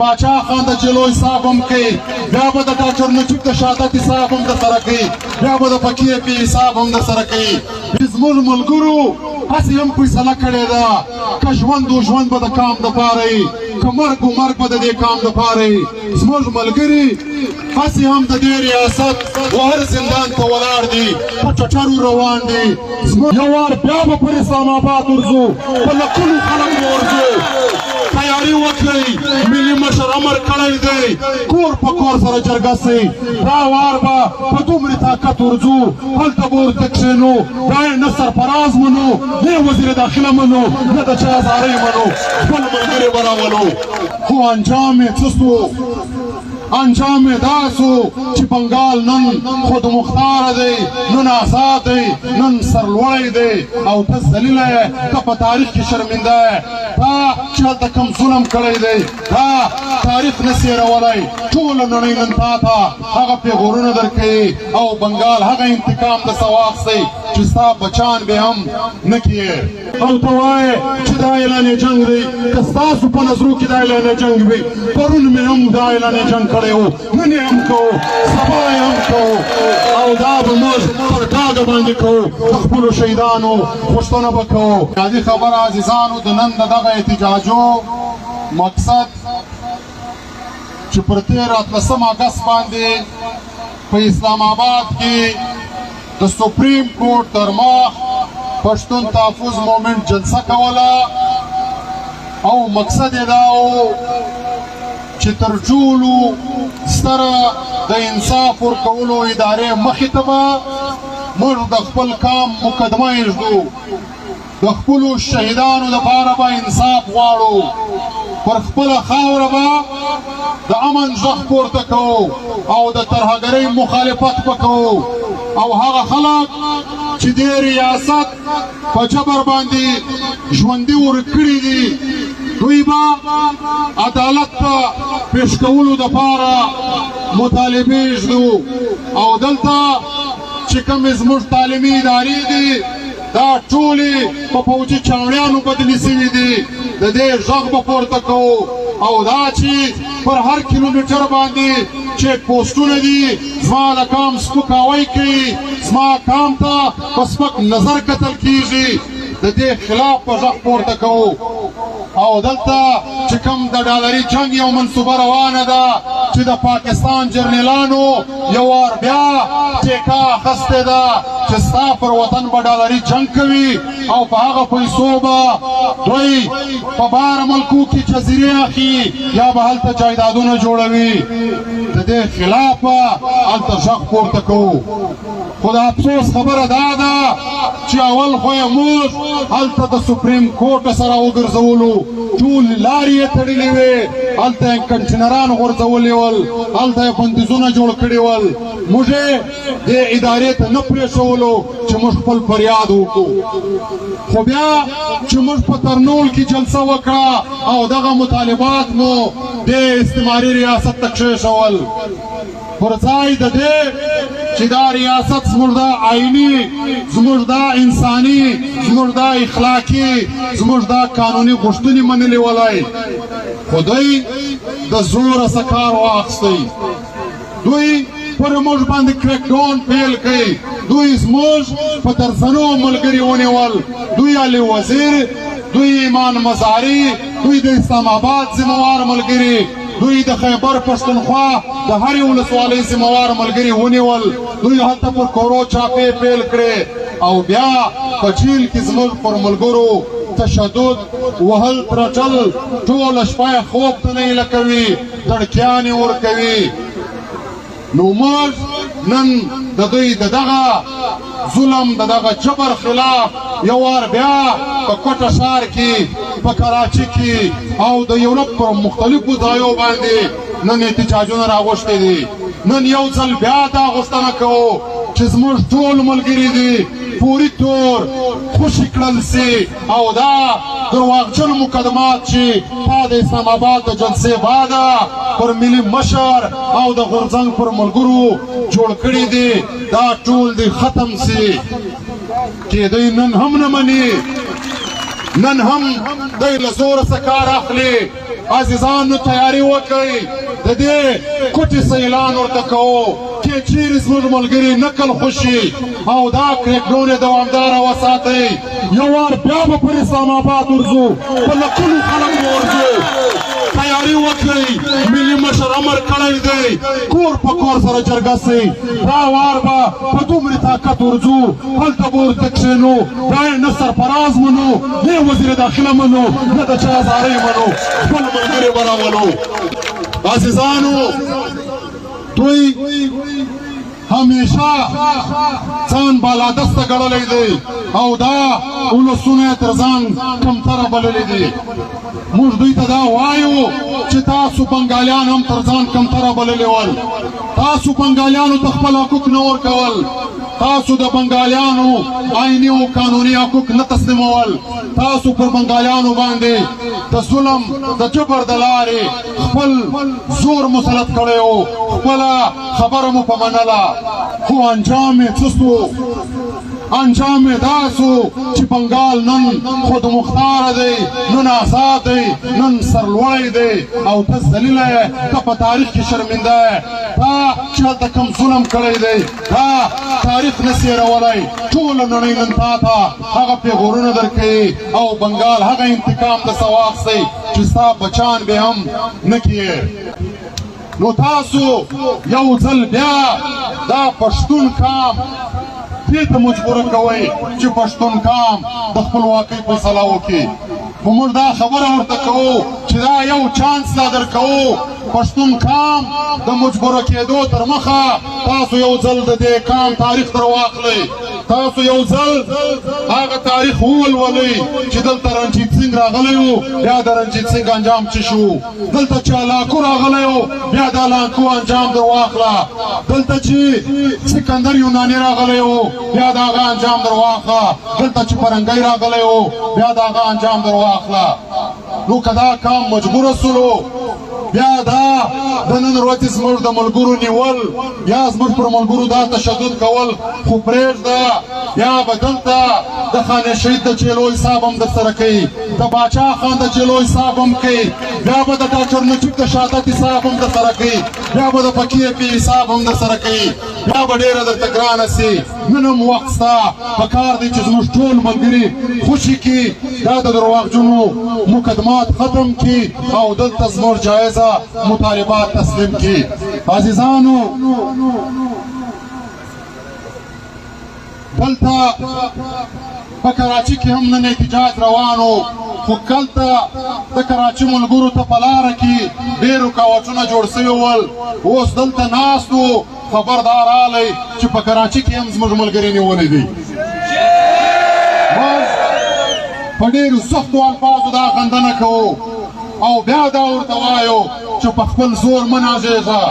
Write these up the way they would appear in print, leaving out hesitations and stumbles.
باچا خان د جلو حساب هم کوي بیا به د ډاکټر نجیب د شهادت حساب هم درسره کوي بیا به د فقیه پي حساب هم درسره کوي زموږ ملګرو هسې هم فیصله کړې ده که ژوند و ژوند به د کام دپاره وي که مرګ و مرګ به د دې کام دپاره وي زموږ ملګري هسې هم د دې ریاست و هر زندان ته ولاړ دي په ټټرو روان دي یو وار بیا به پر اسلام آباد ورځو په لکونو خلک به ورځو تیاری وکړئ ملي مشر امر کړی دی کور په کور سره جرګه سي دا وار به په دومرې طاقت ورځو هلته به ورته کښېنو دا یې نه سرفراز منو نه وزیر داخله منو نه د چا زارۍ منو خپل ملګري به راولو خو انجام یې څه سو انجام دا سو چې بنګال نن خود مختار دی نن آزاد دی نن سرلوړی دی او ته ذلیله یې ته په تاریخ کې شرمنده یې تا چې هلته کوم ظلم کړی دی دا تاریخ نه هېرولی ټوله نړۍ نن تا ته هغه پیغورونه درکوي او بنګال هغه انتقام درڅه واخیستی چې ستا بچان به هم نه کیې او ته وایې چې دا اعلان جنګ دی که ستاسو په نظرو کې دا اعلان جنګ وي پرون مې هم دا اعلان جنګ کړی و نن یې هم کوو سبا یې هم کوو او دا به موږ پر ډاګه باندې کوو د خپلو شهیدانو پوښتنه به کوو یادي خبره عزیزانو د نن د دغه احتجاجو مقصد چې پر 13 اګست باندې په اسلام آباد کې د سپریم کورټ تر مخ پښتون تحفظ مومنټ جلسه کوله او مقصد یې دا و چې تر ټولو ستره د انصاف ورکولو ادارې مخې ته به موږ د خپل کام مقدمه ایږدو د خپلو شهیدانو دپاره به انصاف غواړو پر خپله خاوره به د امن غږ پورته کوو او د ترهګرۍ مخالفت به کوو او هغه خلک چې دې ریاست په جبر باندې ژوندي ورکړي دي دوی به عدالت ته پیش کولو دپاره مطالبې ږدو او دلته چې کومې زموږ تعلیمي ادارې دي دا ټولې په پوځي چاڼیانو بدلې سوي دي د دې غږ به پورته کوو او دا چې پر هر کیلومیټر باندې چیک پوسټونه دي زما د کام سپکاوی کوي زما کام ته په سپک نظر کتل کیږي د دې خلاف په غږ پورته کوو او دلته چې کوم د ډالري جنګ یو منصوبه روانه ده چې د پاکستان جرنیلانو یو وار بیا ټیکه اخیستې ده چې ستا پر وطن به ډالري جنګ کوي او په هغه پیسو به دوی په بهر ملکو کې جزیرې اخلي یا به هلته جایدادونه جوړوي د دې خلاف به هلته غږ پورته کوو خو د افسوس خبره دا ده چې اول خو یې موږ هلته د سپریم کورټ سره وګرځولو ټول لارې یې تړلې وې هلته یې کنټینران غورځولي ول هلته یې بندیزونه جوړ کړي ول موږ یې دې ادارې ته نه پرېښولو چې موږ خپل فریاد وکړو خو بیا چې موږ په ترنول کې جلسه وکړه او دغه مطالبات مو دې استعماري ریاست ته کښېښول پر ځای د دې چې دا ریاست زموږ دا آئیني زموږ دا انساني زموږ دا اخلاقي زموږ دا قانوني غوښتنې منلې ولای خو دوی د زوره څه کار واخیستی دوی پر موږ باندې کرک ډاون پیل کوي دوی زموږ په درځنو ملګري ونیول دوی علي وزیر دوی ایمان مزاري دوی د اسلام آباد ذمہوار ملګري دوی د خیبر پښتونخوا د هرې ولسوالۍ ذمہوار ملګري ونیول دوی هلته پر کورو چاپې پیل کړې او بیا په جیل کې زموږ پر ملګرو تشدد وهل ترټل ټوله شپه یې خوب ته نه هیله کوي دړکیانې ورکوي نو موږ نن د دوی د دغه ظلم د دغه جبر خلاف یو وار بیا په کوټه ښار کې په کراچي کې او د یورپ پر مختلفو ځایو باندې نن احتجاجونه راغوښتي دي نن یو ځل بیا دا غوښتنه کوو چې زموږ ټول ملګري دي پوری طور خوشي کړل سي او دا درواغجن مقدمات چې تا د اسلام آباد د جلسې بعده پر ملي مشر او د غورځنګ پر ملګرو جوړ کړي دي دا ټول دي ختم سي چې دوی نن هم نه مني نن هم دوی له زوره څه کار اخلي عزیزانو تیاری وکړئ د دې کوټې څه اعلان ورته کوو چې چیرې زموږ ملګري نقل خوشي او دا کرکټرونه دوامداره وساتئ یو وار بیا به پر اسلام آباد ورځو په لکونو خلک به ورځو تیاری وکړئ ملي مشر امر کړی دی کور په کور سره جرګه سئ دا وار به په دومره طاقت ورځو هلته به ورته کښېنو دا یې نه سرفراز منو نه وزیر داخله منو نه د چا زارۍ منو خپل ملګري به راولو عزیزانو دوی همیشه ځان بالادسته ګڼلی دی او دا ولسونه یې تر ځان کمتره بللي دي موږ دوی ته دا وایو چې تاسو بنګالیان هم تر ځان کمتره بللي ول تاسو بنګالیانو ته خپل حقوق نه ورکول تاسو د بنګالیانو آئیني او قانوني حقوق نه تسلیمول تاسو پر بنګالیانو باندې د ظلم د جبر د لارې خپل زور مسلط کړی و خپله خبره مو په منله خو انجام یې څه سو انجام یې دا سو چې بنګال نن خودمختاره دی نن آزاد دی نن سرلوړی دی او ته ذلیله یې ته په تاریخ کې شرمنده یې تا چې هلته کوم ظلم کړی دی دا تاریخ نسي هېرولی ټوله نړۍ نن تا ته هغه پیغورونه درکوي او بنګال هغه انتقام درڅه واخیستی چې ستا بچان به هم نه کیې نو تاسو یو ځل بیا دا پښتون کام دې ته مجبوره کوئ چې پښتون کام د خپلواکۍ فیصله وکړي خو موږ دا خبره ورته کوو چې دا یو چانس لا درکوو پښتون کام د مجبوره کېدو تر مخه تاسو یو ځل د دې کام تاریخ در واخلئ تاسو یو ځل هغه تاریخ وولولئ چې دلته رنجیت سنګ راغلی و بیا د رنجیت سنګ انجام څه شو دلته چې لاکو راغلی و بیا د لاکو انجام در واخله دلته چې سکندر یوناني راغلی و بیا د هغه انجام در واخله دلته چې فرنګی راغلی و بیا د هغه انجام در واخله نو که دا کام مجبوره سولو بیا دا د نن ورځې زموږ د ملګرو نیول یا زموږ پر ملګرو دا تشدد کول خو پرېږده بیا به دلته د خانه شهید د چیلو حساب هم درسره کوي د باچا خان د چیلو حساب هم کوي بیا به د ډاکټر نجیب د شهادت حساب هم درسره کوي بیا به د فقیه پي حساب هم درسره کوي بیا به ډېره درته ګرانه سي نن هم وخت سته پکار دی چې زموږ ټول ملګري خوشي کړي دا د درواغجنو مقدمات ختم کړي او دلته زموږ جایزه مطالبات تسلیم کړي عزیزانو دلته په کراچي کې هم نن احتجاج روانو خو کلته د کراچي ملګرو ته په لاره کې ډېر رکاوټونه جوړ سوي ول اوس دلته ناست و خبردار رالی چې په کراچي کې هم زموږ ملګري نیولي دي موږ په ډېرو سختو الفاظو دا غندنه کوو او بیا دا ورته وایو چې په خپل زور مه نازېږه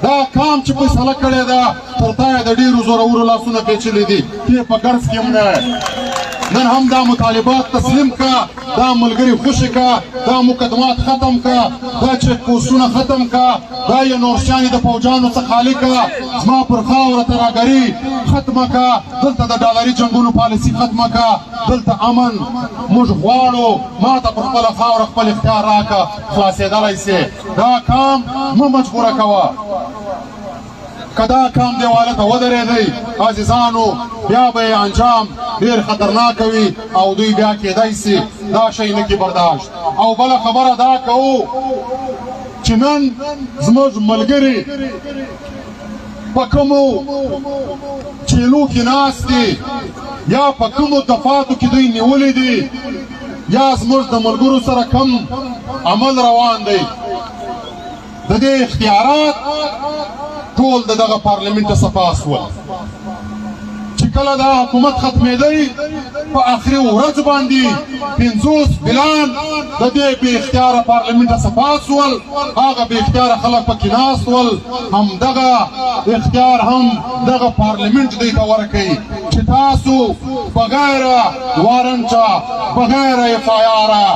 دا کام چې فیصله کړې ده تر تا یې د ډېرو زورورو لاسونه پیچلي دي ته په ګرځ کې هم نه نن هم دا مطالبات تسلیم کا دا ملګري خوشي کا دا مقدمات ختم کا دا چیک پوسټونه ختم کا دا یې نورشانې د فوجانو څخه خالي کا زما پر خاوره ترهګري ختمه کا دلته د ډالري جنګونو پالیسي ختمه کا دلته امن موږ غواړو ما ته پر خپله خاوره خپل اختیار راکړه خلاصېدلی سې دا کام مه مجبوره کوه که دا کام دیواله ته ودرېدی عزیزانو بیا به یې انجام ډېر خطرناک وي او دوی بیا کېدی سي دا شی نه کې برداشت او بله خبره دا کوو چې نن زموږ ملګري په کومو چیلو کې ناست دي یا په کومو دفاتو کې دوی نیولي دي یا زموږ د ملګرو سره کم عمل روان دی د دې اختیارات ټول د دغه پارلمنټ ته صفا شول چې کله دا حکومت ختمېدی په آخري ورځ باندې 50 بلان د دې بې اختیاره پارلمنټ ته صفا شول هغه بې اختیاره خلک پکې ناست ول همدغه اختیار هم دغه پارلمنټ دوی ته ورکوي چې تاسو بغیر وارنټه بغیر اف آی آره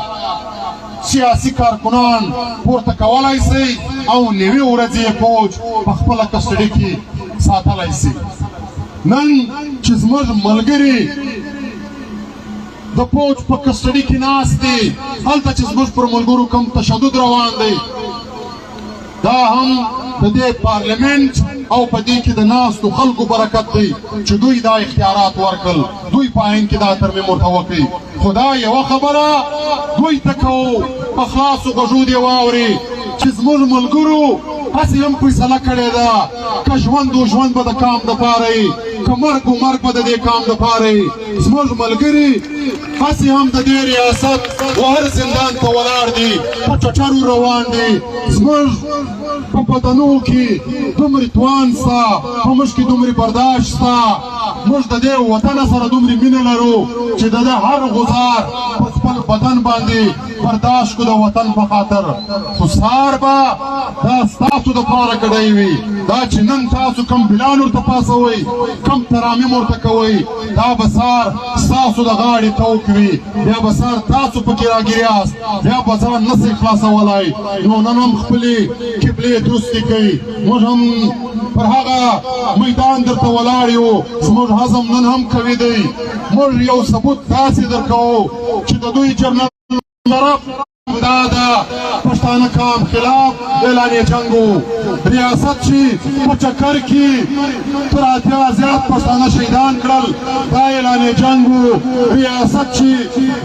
سیاسي کارکنان پورته کولی سي او نوي ورځې فوج په خپله کسټډي کې ساتلی سي نن چې زموږ ملګري د پوج په کسټډي کې ناست دي هلته چې زموږ پر ملګرو کوم تشدد روان دی دا هم د دې پارلمنت او په دې کې د ناستو خلکو برکت دی چې دوی دا اختیارات ورکړل دوی په عین کې دا ترمیم ورته وکړي خو دا یوه خبره دوی ته کوو په خلاصو غوږو دې واوري چې زموږ ملګرو هسې هم فیصله کړې ده که ژوند و ژوند به د کام دپاره وي که مرګ و مرګ به د دې کام دپاره وي زموږ ملګري هسې هم د دې ریاست و هر زندان ته ولاړ دي په ټټرو روان دي زموږ په بدنو کې دومره توان سته په موږ کې دومره برداشت سته موږ د دې وطن سره دومره مینه لرو چې د ده هر غزار په خپل بدن باندې برداشت کړو د وطن په خاطر خو سهار به دا ستاسو دپاره کړی وي دا چې نن تاسو کم بلان ورته پاڅوئ کم ترامیم ورته کوئ دا به سهار ستاسو د غاړې توک وي بیا به سهار تاسو پکې راګیر یاست بیا به ځان نسئ خلاصولی نو نن هم خپلې قبلې درستې کوي موږ هم پر هغه میدان درته ولاړ یو زموږ هضم نن هم قوي دی موږ یو ثبوت داسې درکوو چې د دوی جنرال دا د پښتانه کام خلاف اعلان جنګ و ریاست چې په چکر کې تر اتیا زیات پښتانه شهیدان کړل دا اعلان جنګ و ریاست چې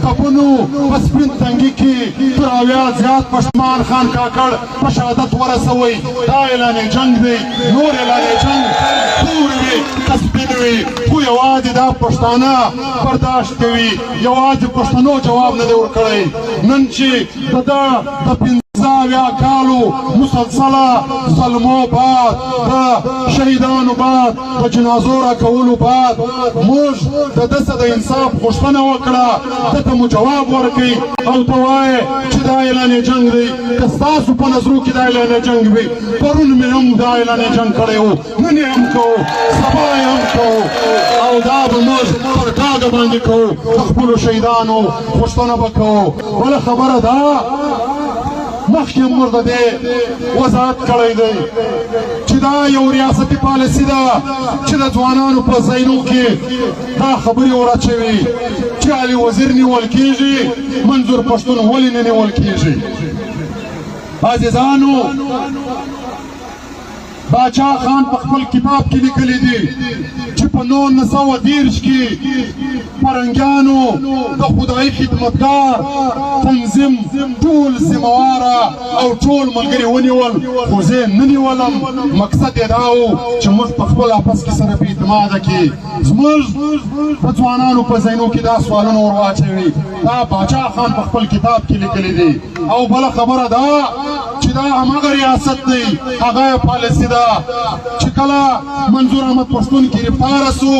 تپونو په سپین تنګي کې تر اویا زیات پښتمان خان کاکړ په شهادت ورسوئ دا اعلان جنګ دی نور اعلان جنګ تور وي که سپین وي خو یوازې دا پښتانه برداشت کوي یوازې پښتنو جواب نه دی ورکړی نن چې د پنځه اویا کالو مسلسله ظلمو بعد د شهیدانو بعد د جنازو راکولو بعد موږ د ده څه د انصاف غوښتنه وکړه ده ته مو جواب ورکوي او ته وایې چې دا اعلان جنګ دی که ستاسو په نظرو کې دا اعلان جنګ وي پرون مې هم دا اعلان جنګ کړی و نن یې هم کوو سبا یې هم کوو او دا به موږ پر ډاګه باندې کوو د خپلو شهیدانو غوښتنه به کوو بله خبره ده مخکې موږ د دې وضاحت کړی دی چې دا یو ریاستي پالیسي ده چې د ځوانانو په ذهنو کې دا خبرې ورچوي چې علي وزیر نیول کېږي منظور پښتون ولې نه نیول کېږي عزیزانو باچا خان په خپل کتاب کې لیکلی دي چې په 1930 کې فرنګیانو د خدای خدمتګار تنظیم ټول ذمهواره او ټول ملګري ونیول خو زه یې نه نیولم مقصد یې دا و چې موږ په خپل آپس کې سره بې اعتماده کړي زموږ د ځوانانو په ذهنو کې دا سوالونه ور واچوي دا باچا خان په خپل کتاب کې لیکلی دي او بله خبره ده چې دا هماغه ریاست دی هغه یې پالیسي ده چې کله منظور احمد پښتون گرفتاره سو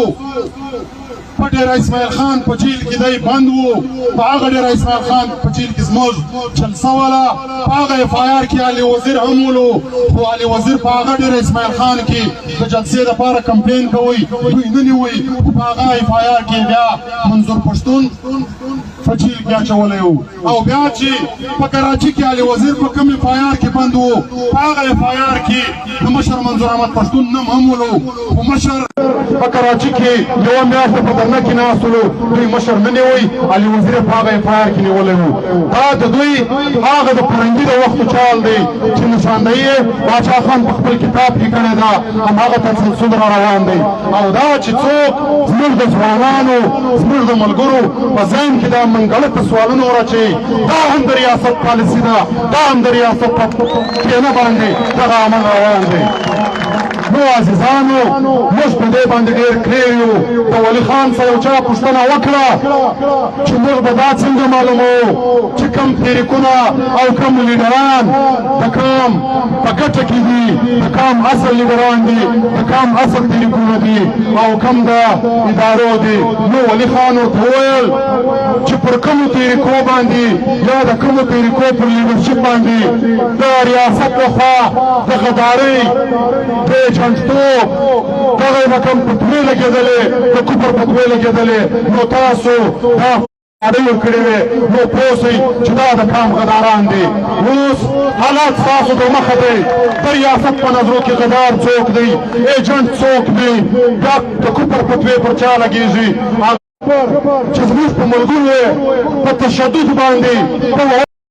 په ډېره اسماعیل خان په جیل کې دی بند و په هغه ډېره اسماعیل خان په جیل کې زموږ جلسه وله په هغه اف آی آر کې علي وزیر هم ولو خو علي وزیر په هغه ډېره اسماعیل خان کې د جلسې دپاره کمپلین کوئ دوی نه نیوئ په هغه اف آی آر کې بیا منظور پښتون په جیل کې اچولی و او بیا چې په کراچي کې علي وزیر په کوم اف آی آر کې بند و په هغه اف آی آر کې د مشر منظور احمد پښتون نوم هم ولو خو مشر په کراچي کې یوه میاشت په درنه کې ناست ولو دوی مشر نه نیوئ علي وزیر په هغه اف آی آر کې نیولی و دا د دوی هغه د فرنګي د وختو چال دی چې نشاندهي یې باچا خان په خپل کتاب کې کړې ده هماغه تسلسل را روان دی او دا چې څوک زموږ د ځوانانو زموږ د ملګرو په ذهن کې دا منګړته سوالونه ورچوي دا هم د ریاست پالیسي ده دا هم د ریاست په کینه باندې دغه عمل روان دی نو عزیزانو موږ په دې باندې ډېر کلیر یو د ولي خان سره یو چا پوښتنه وکړه چې موږ به دا څنګه معلوموو چې کوم تحریکونه او کوم لیډران د کوم په ګټه کې دي د کوم اصل لیډران دي د کوم اصل تحریکونه دي او کوم د ادارو دي نو ولي خان ورته وویل چې پر کومو تحریکو باندې یا د کومو تحریکو پر لیډرشپ باندې د ریاست لخوا د غدارۍ د جنټتوب دغه به کوم فتوې لګېدلې د کفر فتوې لګېدلې نو تاسو دا اړې ورکړې وې نو پوه سئ چې دا د کام غداران دي اوس حالات ستاسو د مخه دی د ریاست په نظرو کې غدار څوک دی ایجنټ څوک دی دا د کفر فتوې پر چا لګېږي چې زموږ په ملګرو په تشدد باندې